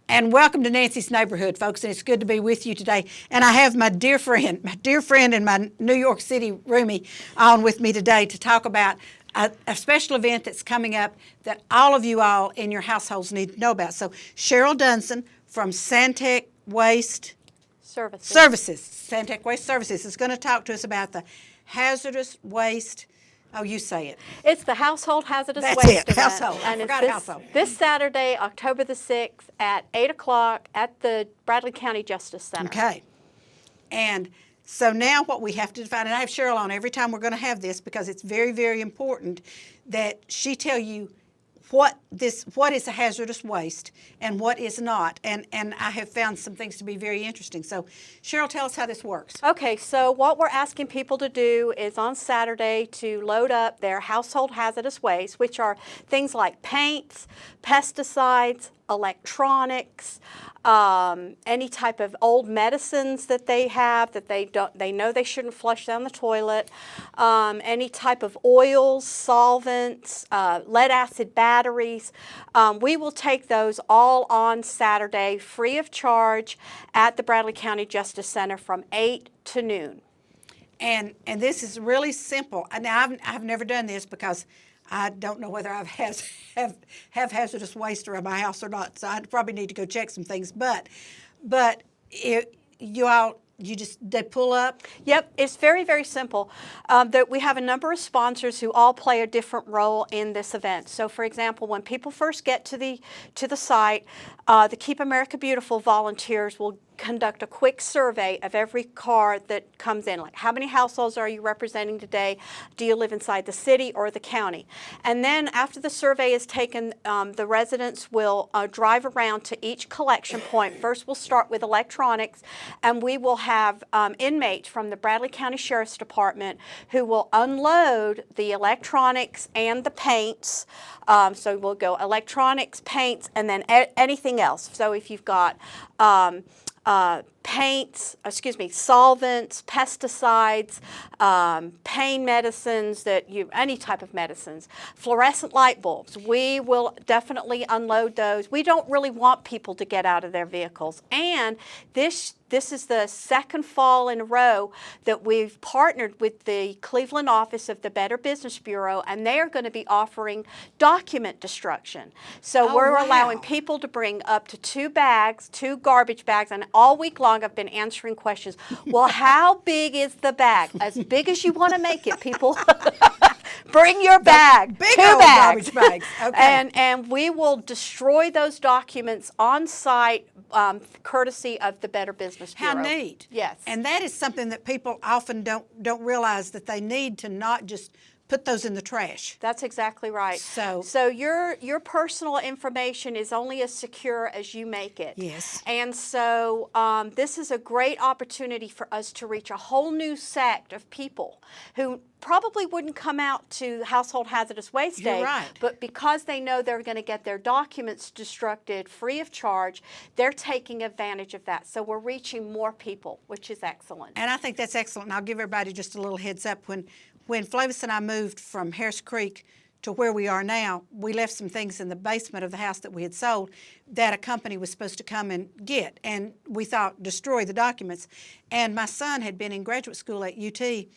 And welcome to Nancy's Neighborhood, folks, and it's good to be with you today. And I have my dear friend and my New York City roomie on with me today to talk about a special event that's coming up that all of you all in your households need to know about. So Cheryl Dunson from Santek Waste Services, Santek Waste Services, is going to talk to us about the hazardous waste. Oh, you say it. It's the Household Hazardous That's Waste it, event. household. I And forgot it's household. this Saturday, October the 6th at 8 o'clock at the Bradley County Justice Center. Okay. And so now what we have to define, and I have Cheryl on every time we're going to have this because it's very, very important that she tell you what is a hazardous waste and what is not. And I have found some things to be very interesting. So Cheryl, tell us how this works. Okay, so what we're asking people to do is on Saturday to load up their household hazardous waste, which are things like paints, pesticides, electronics, any type of old medicines that they have that they know they shouldn't flush down the toilet, any type of oils, solvents, lead acid batteries. We will take those all on Saturday free of charge at the Bradley County Justice Center from 8 to noon. And this is really simple. Now I've never done this because I don't know whether I've have hazardous waste around my house or not, so I probably need to go check some things. But they pull up. Yep, it's very, very simple. That we have a number of sponsors who all play a different role in this event. So, for example, when people first get to the site, the Keep America Beautiful volunteers will conduct a quick survey of every car that comes in, like how many households are you representing today? Do you live inside the city or the county? And then after the survey is taken, the residents will drive around to each collection point. First we'll start with electronics, and we will have inmates from the Bradley County Sheriff's Department who will unload the electronics and the paints. So we'll go electronics, paints, and then anything else. So if you've got solvents, pesticides, pain medicines, any type of medicines, fluorescent light bulbs, we will definitely unload those. We don't really want people to get out of their vehicles. And this is the second fall in a row that we've partnered with the Cleveland office of the Better Business Bureau, and they are going to be offering document destruction. So we're allowing people to bring up to 2 garbage bags, and all week long I've been answering questions. Well, how big is the bag? As big as you want to make it, people. Bring your bag. Big old garbage bags. Okay. And we will destroy those documents on site, courtesy of the Better Business Bureau. How neat. Yes. And that is something that people often don't realize, that they need to not just put those in the trash. That's exactly right. So your personal information is only as secure as you make it. Yes. And so this is a great opportunity for us to reach a whole new sect of people who probably wouldn't come out to Household Hazardous Waste Day. You're right. But because they know they're going to get their documents destructed free of charge, they're taking advantage of that. So we're reaching more people, which is excellent. And I think that's excellent. And I'll give everybody just a little heads up. When Flavis and I moved from Harris Creek to where we are now, we left some things in the basement of the house that we had sold that a company was supposed to come and get. And we thought, destroy the documents. And my son had been in graduate school at UT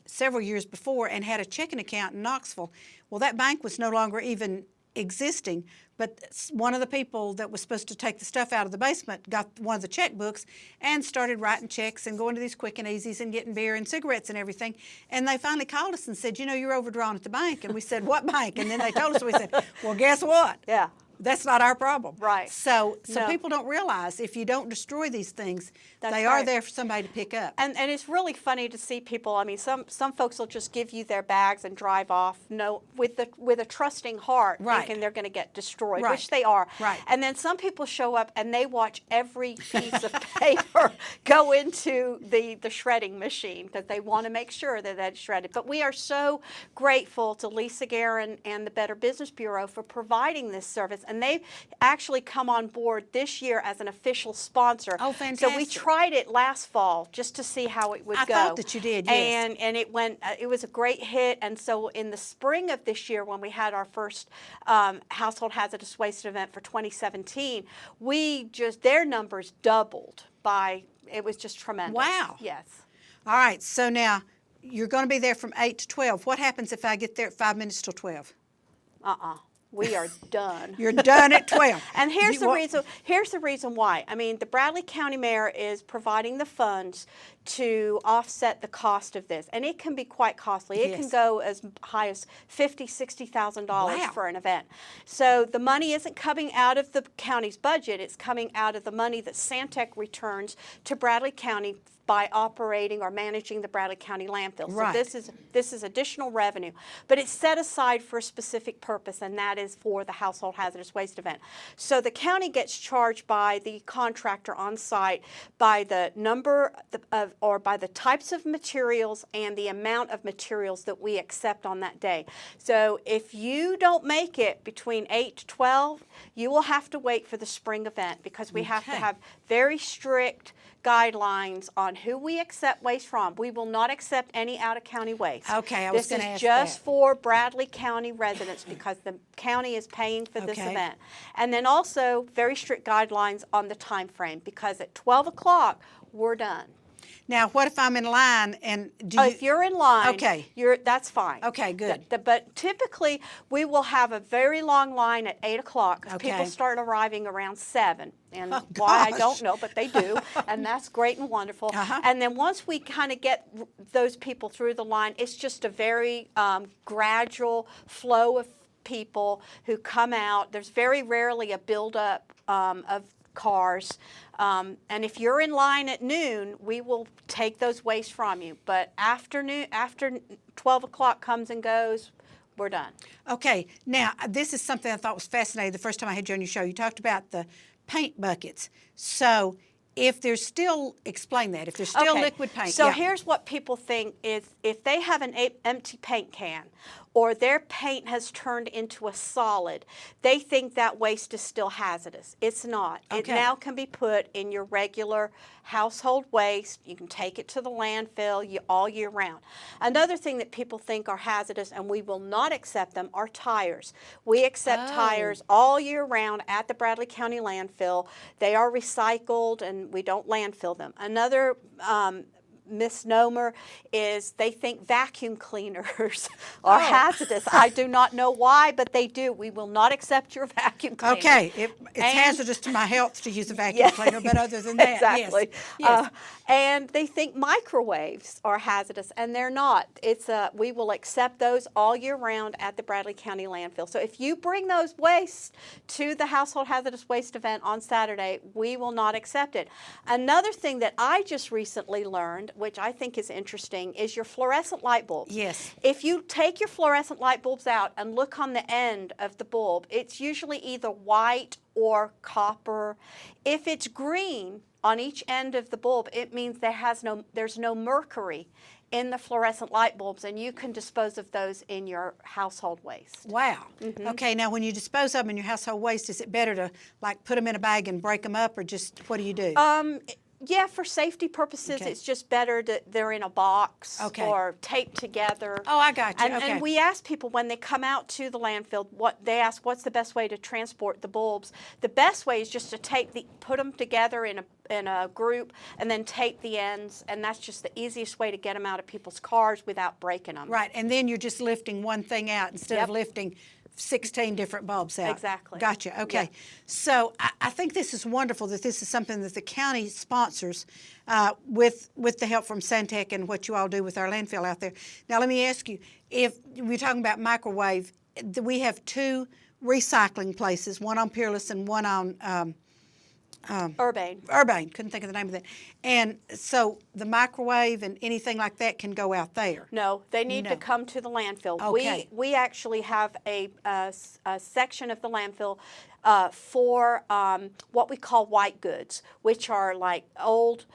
several years before and had a checking account in Knoxville. Well, that bank was no longer even existing, but one of the people that was supposed to take the stuff out of the basement got one of the checkbooks and started writing checks and going to these quick and easies and getting beer and cigarettes and everything. And they finally called us and said, you're overdrawn at the bank. And we said, what bank? And then they told us, we said, well, guess what? Yeah. That's not our problem. Right. So No. people don't realize if you don't destroy these things, That's they are right. there for somebody to pick up. And it's really funny to see people. I mean, some folks will just give you their bags and drive off, with a trusting heart, Right. thinking they're going to get destroyed, Right. which they are. Right. And then some people show up and they watch every piece of paper go into the shredding machine because they want to make sure that that's shredded. But we are so grateful to Lisa Guerin and the Better Business Bureau for providing this service. and they've actually come on board this year as an official sponsor. Oh, fantastic. So we tried it last fall just to see how it would go. I thought that you did, yes. And it went, it was a great hit, and so in the spring of this year when we had our first household hazardous waste event for 2017, their numbers doubled by, it was just tremendous. Wow. Yes. All right, so now you're going to be there from 8 to 12. What happens if I get there at 5 minutes till 12? We are done. You're done at 12. And here's the reason why. I mean, the Bradley County Mayor is providing the funds to offset the cost of this, and it can be quite costly. It can go as high as $50,000, $60,000 for an event. So the money isn't coming out of the county's budget; it's coming out of the money that Santek returns to Bradley County by operating or managing the Bradley County landfill. Right. So this is additional revenue, but it's set aside for a specific purpose, and that is for the household hazardous waste event. So the county gets charged by the contractor on site by the number of, or by the types of materials and the amount of materials that we accept on that day. So if you don't make it between 8 to 12, you will have to wait for the spring event, because we have to have very strict guidelines on who we accept waste from. We will not accept any out-of-county waste. Okay, I was going to ask This is just that. for Bradley County residents, because the county is paying for this event. And then also very strict guidelines on the time frame, because at 12 o'clock, we're done. Now, what if I'm in line and do you... If you're in line, Okay. That's fine. Okay, good. But typically, we will have a very long line at 8 o'clock, because Okay. people start arriving around 7. And Oh, why, I gosh. don't know, but they do. And that's great and wonderful. And then once we kind of get those people through the line, it's just a very gradual flow of people who come out. There's very rarely a buildup of cars. And if you're in line at noon, we will take those waste from you. But after 12 o'clock comes and goes, we're done. Okay, now, this is something I thought was fascinating the first time I had you on your show. You talked about the paint buckets. So if there's still, explain that, if there's still liquid paint. So here's what people think is, if they have an empty paint can, or their paint has turned into a solid, they think that waste is still hazardous. It's not. It now can be put in your regular household waste. You can take it to the landfill all year round. Another thing that people think are hazardous, and we will not accept them, are tires. We accept tires all year round at the Bradley County landfill. They are recycled, and we don't landfill them. Another misnomer is they think vacuum cleaners are hazardous. I do not know why, but they do. We will not accept your vacuum cleaner. Okay, it's hazardous to my health to use a vacuum cleaner, but other than that, exactly. yes. And they think microwaves are hazardous, and they're not. We will accept those all year round at the Bradley County landfill. So if you bring those wastes to the household hazardous waste event on Saturday, we will not accept it. Another thing that I just recently learned, which I think is interesting, is your fluorescent light bulbs. Yes. If you take your fluorescent light bulbs out and look on the end of the bulb, it's usually either white or copper. If it's green on each end of the bulb, it means there's no mercury in the fluorescent light bulbs, and you can dispose of those in your household waste. Wow. Okay, now when you dispose of them in your household waste, is it better to like put them in a bag and break them up, or just what do you do? Yeah, for safety purposes, it's just better that they're in a box or taped together. Oh, I got you. And we ask people when they come out to the landfill, what's the best way to transport the bulbs. The best way is just to put them together in a group and then tape the ends, and that's just the easiest way to get them out of people's cars without breaking them. Right, and then you're just lifting one thing out instead of lifting 16 different bulbs out. Exactly. Gotcha. Okay. Yeah. So I think this is wonderful that this is something that the county sponsors with the help from Santek and what you all do with our landfill out there. Now let me ask you, if we're talking about microwave, we have 2 recycling places, one on Peerless and one on Urbane. Couldn't think of the name of that. And so the microwave and anything like that can go out there. No, they need to come to the landfill. Okay. We actually have a section of the landfill for what we call white goods, which are like old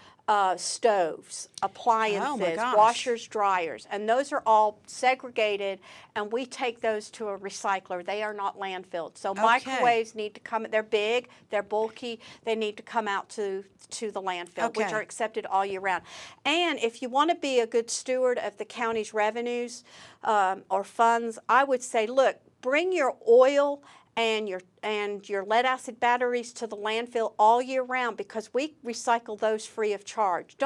stoves, appliances, gosh. washers, dryers, and those are all segregated, and we take those to a recycler. They are not landfilled. So microwaves need to come. They're big, they're bulky. They need to come out to the landfill, which Okay. are accepted all year round. And if you want to be a good steward of the county's revenues or funds, I would say, look, bring your oil and your lead acid batteries to the landfill all year round, because we recycle those free of charge.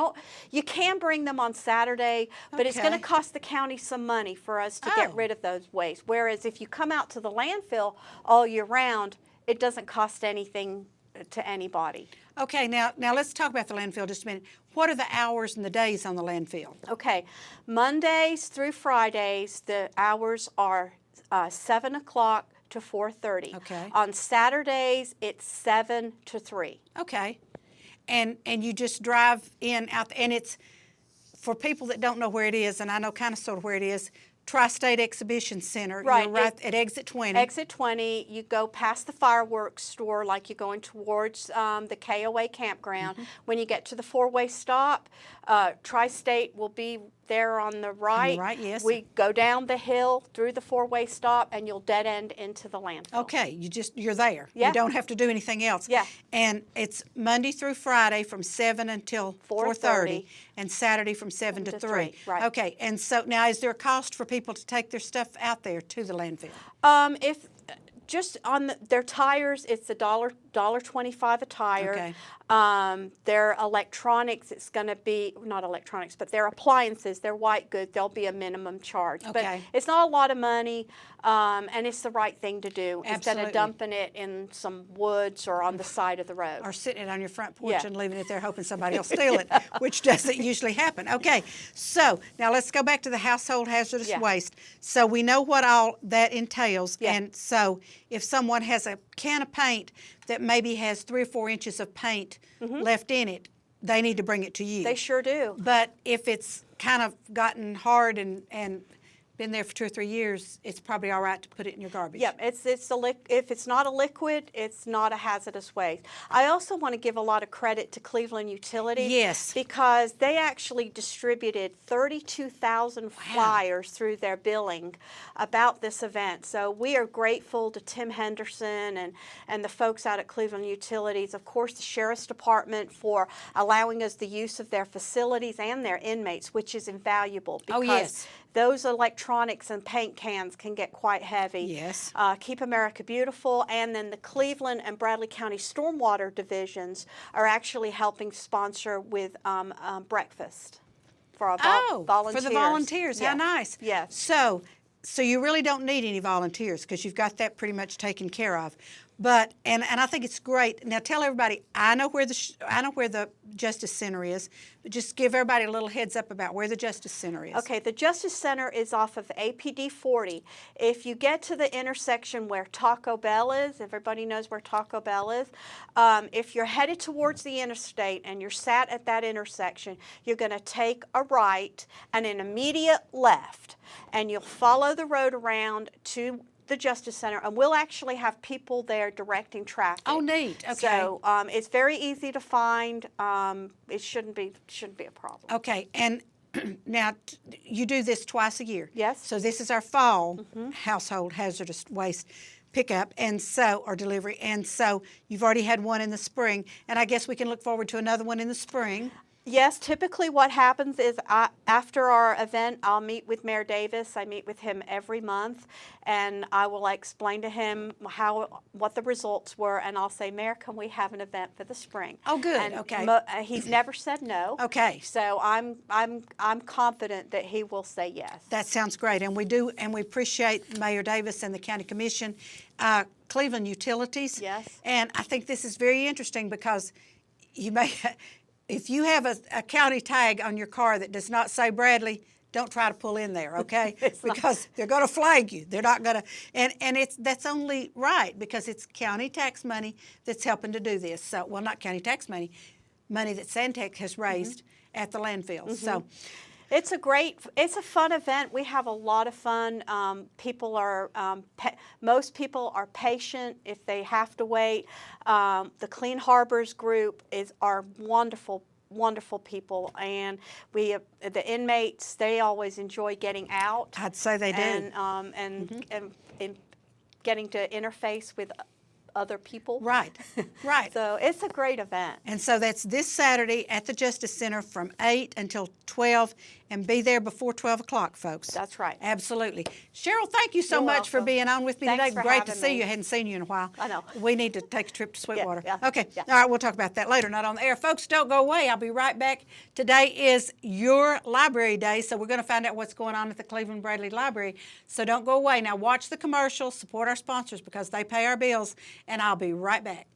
You can bring them on Saturday, but it's going to Okay. cost the county some money for us to get Oh. rid of those waste. Whereas if you come out to the landfill all year round, it doesn't cost anything to anybody. Okay, now let's talk about the landfill just a minute. What are the hours and the days on the landfill? Okay, Mondays through Fridays, the hours are 7 o'clock to 4:30. Okay. On Saturdays, it's 7 to 3. Okay. And you just drive in out, and it's for people that don't know where it is, and I know kind of sort of where it is. Tri-State Exhibition Center. Right. You're right at exit 20. Exit 20, you go past the fireworks store like you're going towards the KOA campground. When you get to the four-way stop, Tri-State will be there on the right. right, yes. We go down the hill through the four-way stop, and you'll dead end into the landfill. Okay, you're there. Yeah. You don't have to do anything else. Yeah. And it's Monday through Friday from 7 until 4:30, and Saturday from 7 to 3. Right. Okay, and so now is there a cost for people to take their stuff out there to the landfill? If just on their tires, it's $1.25 a tire. Okay. Their electronics, it's going to be not electronics, but their appliances, their white goods, there'll be a minimum charge. Okay. But it's not a lot of money, and it's the right thing to do instead Absolutely. of dumping it in some woods or on the side of the road. Or sitting it on your front porch Yeah. and leaving it there hoping somebody will steal it, which doesn't usually happen. Okay, so now let's go back to the household hazardous Yeah. waste. So we know what all that entails, Yeah. and so if someone has a can of paint that maybe has 3 or 4 inches of paint left in it, they need to bring it to you. They sure do. But if it's kind of gotten hard and been there for 2 or 3 years, it's probably all right to put it in your garbage. Yep, if it's not a liquid, it's not a hazardous waste. I also want to give a lot of credit to Cleveland Utilities. Yes. Because they actually distributed 32,000 flyers through their billing about this event. So we are grateful to Tim Henderson and the folks out at Cleveland Utilities, of course the Sheriff's Department for allowing us the use of their facilities and their inmates, which is invaluable because Oh, yes. those electronics and paint cans can get quite heavy. Yes. Keep America Beautiful, and then the Cleveland and Bradley County Stormwater divisions are actually helping sponsor with breakfast for our volunteers. For the volunteers. Yeah. How nice. Yes. So you really don't need any volunteers because you've got that pretty much taken care of. But and I think it's great. Now tell everybody, I know where the Justice Center is, but just give everybody a little heads up about where the Justice Center is. Okay, the Justice Center is off of APD 40. If you get to the intersection where Taco Bell is, everybody knows where Taco Bell is. If you're headed towards the interstate and you're sat at that intersection, you're going to take a right and an immediate left, and you'll follow the road around to the Justice Center, and we'll actually have people there directing traffic. Oh, neat. Okay. So it's very easy to find. It shouldn't be a problem. Okay, and now you do this twice a year. Yes. So this is our fall household hazardous waste pickup or delivery, and so you've already had one in the spring, and I guess we can look forward to another one in the spring. Yes, typically what happens is after our event, I'll meet with Mayor Davis. I meet with him every month, and I will explain to him what the results were, and I'll say, Mayor, can we have an event for the spring? Oh, good. And Okay. He's never said no. Okay. So I'm confident that he will say yes. That sounds great, and we appreciate Mayor Davis and the County Commission, Cleveland Utilities. Yes. And I think this is very interesting because you may. If you have a county tag on your car that does not say Bradley, don't try to pull in there, okay? Because they're going to flag you. They're not going to, and that's only right because it's county tax money that's helping to do this. So, well, not county tax money that Santek has raised at the landfill. So. It's a fun event. We have a lot of fun. Most people are patient if they have to wait. The Clean Harbors group are wonderful wonderful people, and the inmates, they always enjoy getting out. I'd say they do. And getting to interface with other people. Right, right. So it's a great event. And so that's this Saturday at the Justice Center from 8 until 12, and be there before 12 o'clock, folks. That's right. Absolutely. Cheryl, thank you so You're much for welcome. being on with me Thanks today. for Great to having see me. you. I hadn't seen you in a while. I know. We need to take a trip to Sweetwater. yeah, Okay. yeah. All right, we'll talk about that later, not on the air. Folks, don't go away. I'll be right back. Today is your library day, so we're going to find out what's going on at the Cleveland Bradley Library. So don't go away. Now watch the commercials, support our sponsors because they pay our bills, and I'll be right back.